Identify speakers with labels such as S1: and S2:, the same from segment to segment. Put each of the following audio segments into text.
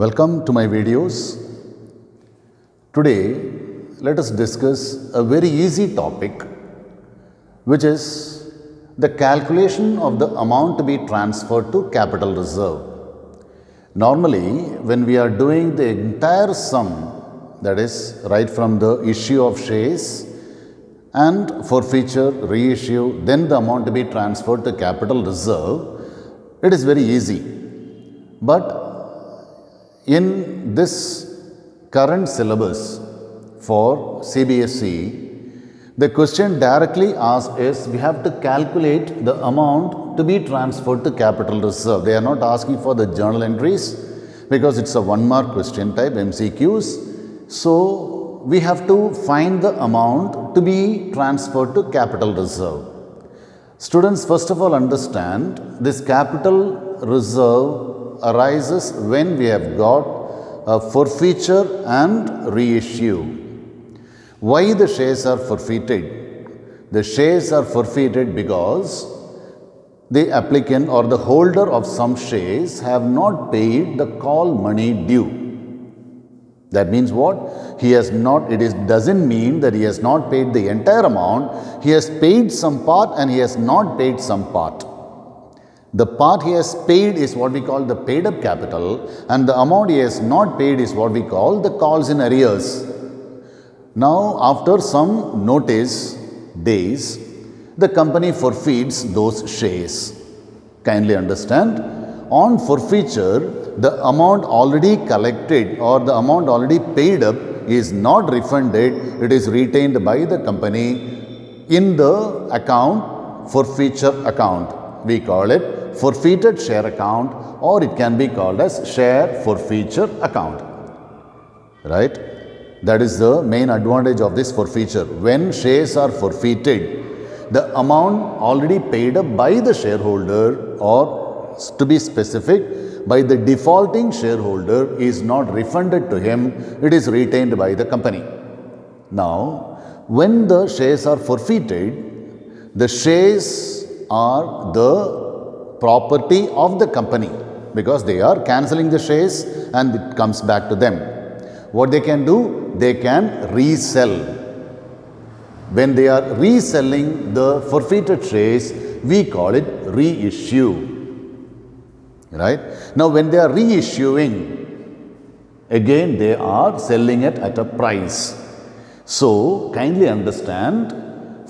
S1: Welcome to my videos. Today, let us discuss a very easy topic, which is the calculation of the amount to be transferred to capital reserve. Normally, when we are doing the entire sum, that is right from the issue of shares and forfeiture, reissue, then the amount to be transferred to capital reserve, it is very easy. But in this current syllabus for CBSE, the question directly asked is we have to calculate the amount to be transferred to capital reserve. They are not asking for the journal entries because it's a 1-mark question type, MCQs. So we have to find the amount to be transferred to capital reserve. Students, first of all, understand this capital reserve arises when we have got a forfeiture and reissue. Why the shares are forfeited? The shares are forfeited because the applicant or the holder of some shares have not paid the call money due. That means what? He has not, doesn't mean that he has not paid the entire amount. He has paid some part and he has not paid some part. The part he has paid is what we call the paid up capital, and the amount he has not paid is what we call the calls in arrears. Now, after some notice days, the company forfeits those shares. Kindly understand, on forfeiture, the amount already collected or the amount already paid up is not refunded, it is retained by the company in the account, forfeiture account. We call it forfeited share account, or it can be called as share forfeiture account. Right? That is the main advantage of this forfeiture. When shares are forfeited, the amount already paid up by the shareholder, or to be specific, by the defaulting shareholder, is not refunded to him, it is retained by the company. Now, when the shares are forfeited, the shares are the property of the company because they are cancelling the shares and it comes back to them. What they can do? They can resell. When they are reselling the forfeited shares, we call it reissue. Right? Now, when they are reissuing, again they are selling it at a price. So, kindly understand,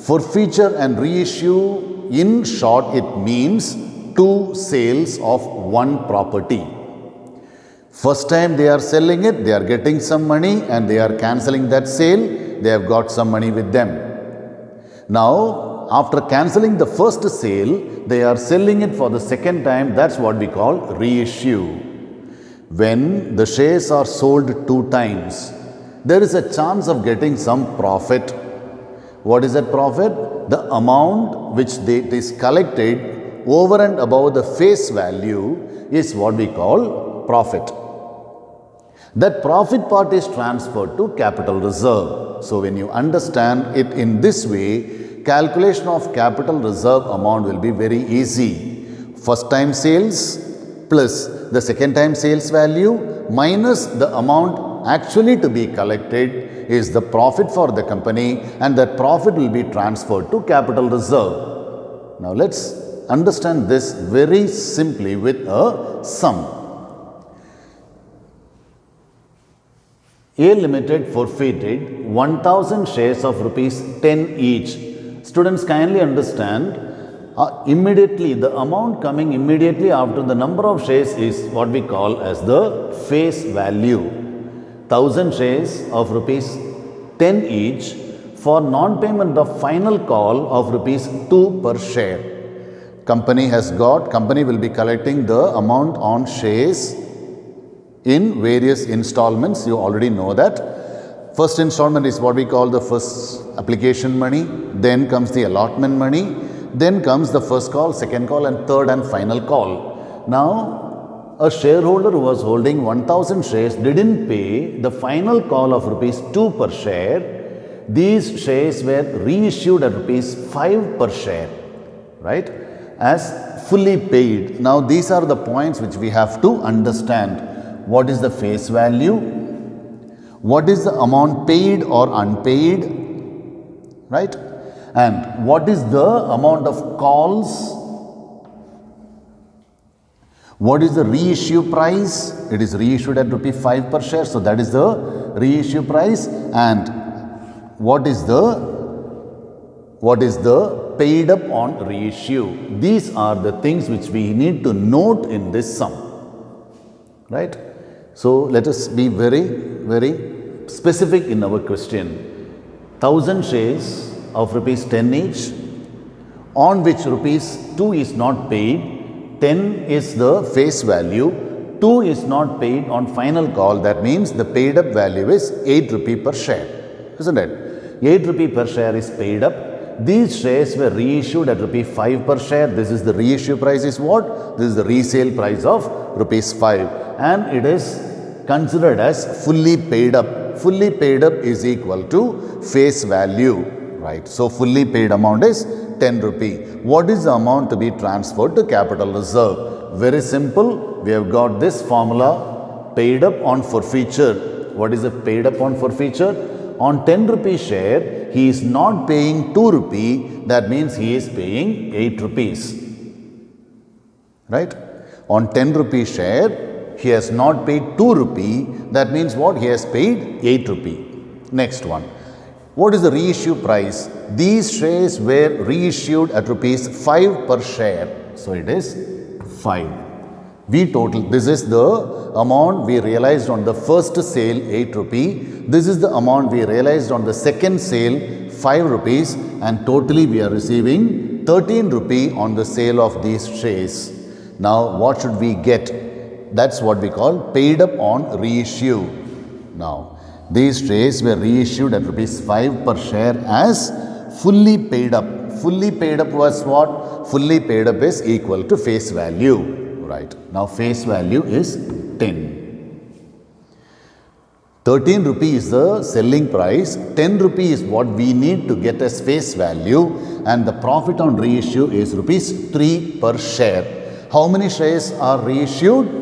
S1: forfeiture and reissue, in short, it means two sales of one property. First time they are selling it, they are getting some money and they are cancelling that sale, they have got some money with them. Now, after cancelling the first sale, they are selling it for the second time, that's what we call reissue. When the shares are sold 2 times, there is a chance of getting some profit. What is that profit? The amount which is collected over and above the face value is what we call profit. That profit part is transferred to capital reserve. So when you understand it in this way, calculation of capital reserve amount will be very easy. First time sales plus the second time sales value minus the amount actually to be collected is the profit for the company, and that profit will be transferred to capital reserve. Now let's understand this very simply with a sum. A Limited forfeited 1000 shares of rupees 10 each. Students, kindly understand, immediately the amount coming immediately after the number of shares is what we call as the face value. 1000 shares of rupees 10 each for non-payment of final call of rupees 2 per share. Company will be collecting the amount on shares in various installments. You already know that. First installment is what we call the first application money. Then comes the allotment money. Then comes the first call, second call, and third and final call. Now, a shareholder who was holding 1000 shares didn't pay the final call of rupees 2 per share. These shares were reissued at rupees 5 per share. Right? As fully paid. Now, these are the points which we have to understand. what is the face value, what is the amount paid or unpaid, right? And what is the amount of calls, what is the reissue price? It is reissued at rupee 5 per share, so that is the reissue price. And what is the paid up on reissue? These are the things which we need to note in this sum, right? So let us be very, very specific in our question. 1000 shares of rupees 10 each, on which rupees 2 is not paid. 10 is the face value, 2 is not paid on final call. That means the paid up value is 8 rupee per share, isn't it? 8 rupee per share is paid up. These shares were reissued at rupee 5 per share. This is the reissue price is what? This is the resale price of rupees 5, and it is considered as fully paid up. Fully paid up is equal to face value, right? So fully paid amount is 10 rupee. What is the amount to be transferred to capital reserve? Very simple. We have got this formula, paid up on forfeiture. What is the paid up on forfeiture? On 10 rupee share, he is not paying 2 rupee. That means he is paying 8 rupees. Right? On 10 rupee share, he has not paid 2 rupee. That means what? He has paid 8 rupee. Next one. What is the reissue price? These shares were reissued at rupees 5 per share. So it is 5. This is the amount we realized on the first sale, 8 rupee. This is the amount we realized on the second sale, 5 rupees. And totally we are receiving 13 rupee on the sale of these shares. Now what should we get? That's what we call paid up on reissue. Now, these shares were reissued at rupees 5 per share as fully paid up. Fully paid up was what? Fully paid up is equal to face value, right? Now face value is 10. 13 rupee is the selling price. 10 rupee is what we need to get as face value, and the profit on reissue is rupees 3 per share. How many shares are reissued?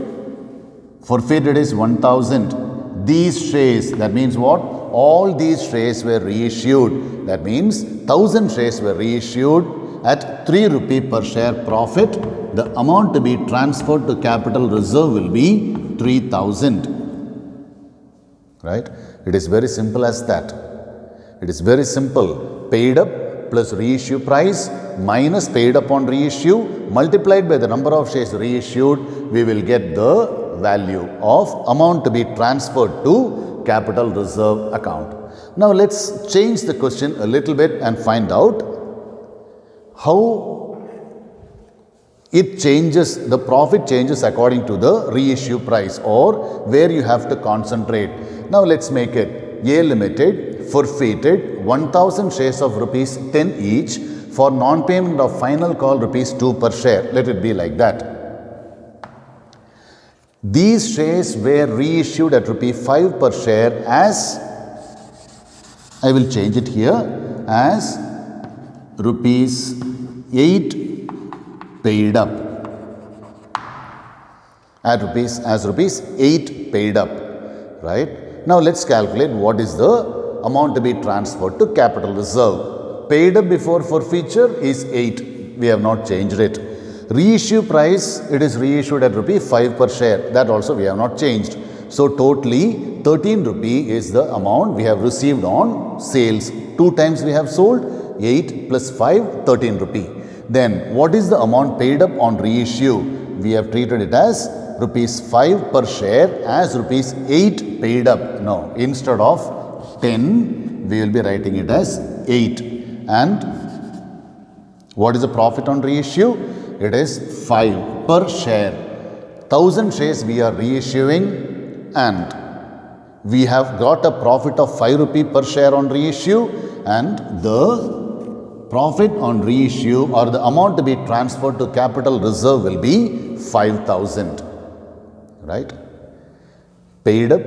S1: Forfeited is 1000. These shares, that means what? All these shares were reissued. That means 1000 shares were reissued at 3 rupee per share profit. The amount to be transferred to capital reserve will be 3000. Right? It is very simple as that. It is very simple. Paid up plus reissue price minus paid up on reissue multiplied by the number of shares reissued, we will get the value of amount to be transferred to capital reserve account. Now let's change the question a little bit and find out how it changes, the profit changes according to the reissue price, or where you have to concentrate. Now let's make it A Limited forfeited 1000 shares of rupees 10 each for non-payment of final call rupees 2 per share. Let it be like that. These shares were reissued at rupee 5 per share as, I will change it here, as rupees 8 paid up. As rupees 8 paid up, right? Now let's calculate what is the amount to be transferred to capital reserve. Paid up before forfeiture is 8. We have not changed it. Reissue price, it is reissued at rupee 5 per share. That also we have not changed. So totally 13 rupee is the amount we have received on sales. 2 times we have sold, 8 plus 5, 13 rupee. Then what is the amount paid up on reissue? We have treated it as rupees 5 per share as rupees 8 paid up. No, instead of 10, we will be writing it as 8. And what is the profit on reissue? It is 5 per share. 1000 shares we are reissuing, and we have got a profit of 5 rupee per share on reissue, and the profit on reissue or the amount to be transferred to capital reserve will be 5000. Right? Paid up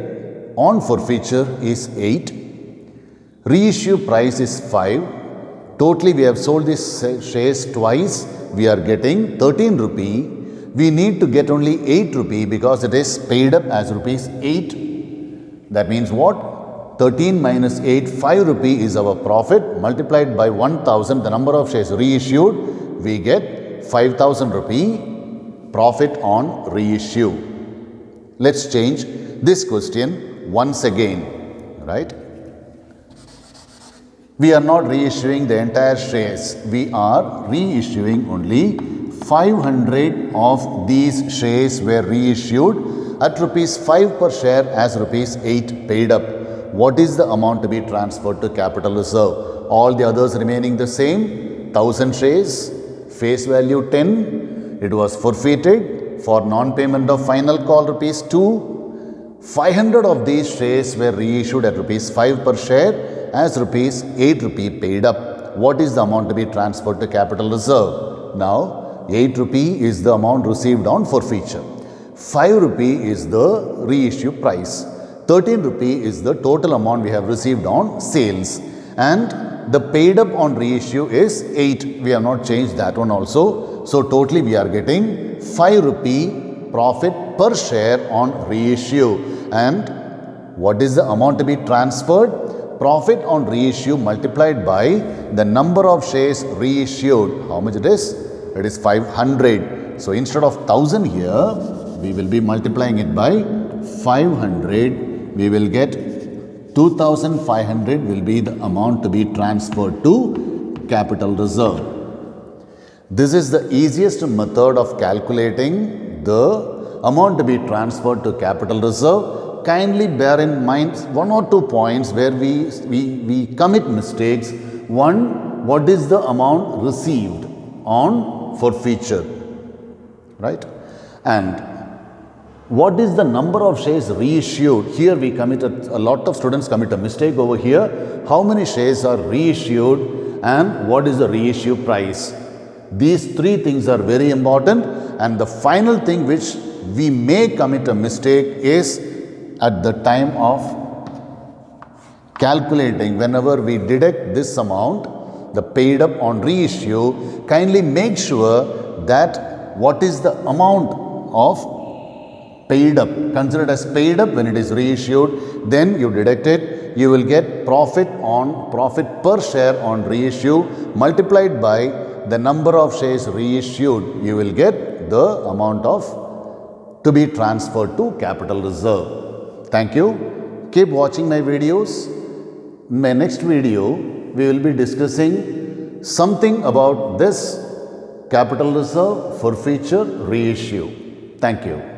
S1: on forfeiture is 8. Reissue price is 5. Totally we have sold these shares twice. We are getting 13 rupee. we need to get only 8 rupee because it is paid up as rupees 8. That means what? 13 minus 8, 5 rupee is our profit, multiplied by 1000, the number of shares reissued, we get 5000 rupee profit on reissue. Let's change this question once again, right? We are not reissuing the entire shares. We are reissuing only 500 of these shares were reissued at rupees 5 per share as rupees 8 paid up. What is the amount to be transferred to capital reserve? All the others remaining the same. 1000 shares, face value 10. It was forfeited for non-payment of final call rupees 2. 500 of these shares were reissued at rupees 5 per share as rupees 8 rupee paid up. What is the amount to be transferred to capital reserve? Now, 8 rupee is the amount received on forfeiture. 5 rupee is the reissue price. 13 rupee is the total amount we have received on sales. And the paid up on reissue is 8. We have not changed that one also. So, totally we are getting 5 rupee profit per share on reissue. And what is the amount to be transferred? Profit on reissue multiplied by the number of shares reissued. How much it is? It is 500. So instead of 1000 here, we will be multiplying it by 500. We will get 2500 will be the amount to be transferred to capital reserve. This is the easiest method of calculating the amount to be transferred to capital reserve. Kindly bear in mind one or two points where we commit mistakes. One, what is the amount received on forfeiture, right? And what is the number of shares reissued? Here we committed, a lot of students commit a mistake over here. How many shares are reissued and what is the reissue price? These three things are very important. And the final thing which we may commit a mistake is at the time of calculating, whenever we deduct this amount, the paid up on reissue, kindly make sure that what is the amount of paid up, considered as paid up when it is reissued, then you deduct it, you will get profit per share on reissue multiplied by the number of shares reissued, you will get the amount of to be transferred to capital reserve. Thank you. Keep watching my videos. In my next video, we will be discussing something about this capital reserve forfeiture reissue. Thank you.